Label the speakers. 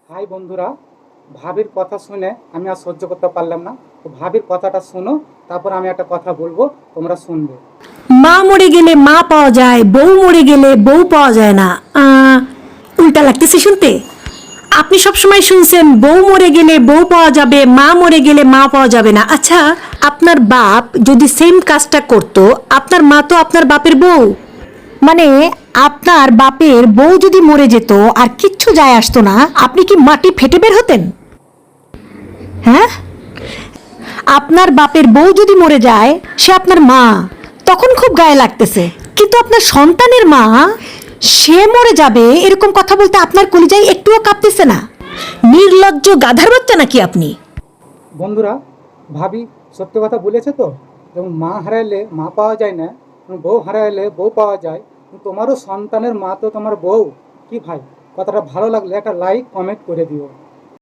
Speaker 1: High বন্ধুরা, ভাবির কথা শুনে আমি আর সহ্য করতে পারলাম না। তো ভাবির কথাটা শোনো, তারপর আমি একটা কথা বলবো, তোমরা শুনবে।
Speaker 2: মা মরে গেলে মা পাওয়া যায়, বউ মরে গেলে বউ পাওয়া যায় না। উল্টা লাগতেছে শুনতে। আপনি সবসময় শুনছেন বউ মরে গেলে বউ পাওয়া যাবে, মা মরে গেলে মা পাওয়া যাবে না। আচ্ছা, আপনার বাপ যদি সেম কাজটা করতো, আপনার মা তো আপনার বাপের বউ। মানে আপনার বাপের বউ যদি মরে যেত আর কিচ্ছু যায় আসতো না, আপনি কি মাটি ফেটে বের হতেন? হ্যাঁ, আপনার বাপের বউ যদি মরে যায়, সে আপনার মা, তখন খুব গায়ে লাগতেছে। কিন্তু আপনার সন্তানের মা, সে মরে যাবে এরকম কথা বলতে আপনার কলিজায় একটুও কাঁপতেছে না? নির্লজ্জ গাধার বাচ্চা নাকি আপনি?
Speaker 1: বন্ধুরা, ভাবি সত্য কথা বলেছে তো। যেমন মা হারাইলে মা পাওয়া যায় না, বউ হারাইলে বউ পাওয়া যায়। তোমারও সন্তানের মা তো তোমার বউ। কি ভাই, কথাটা ভালো লাগলে একটা লাইক কমেন্ট করে দিও।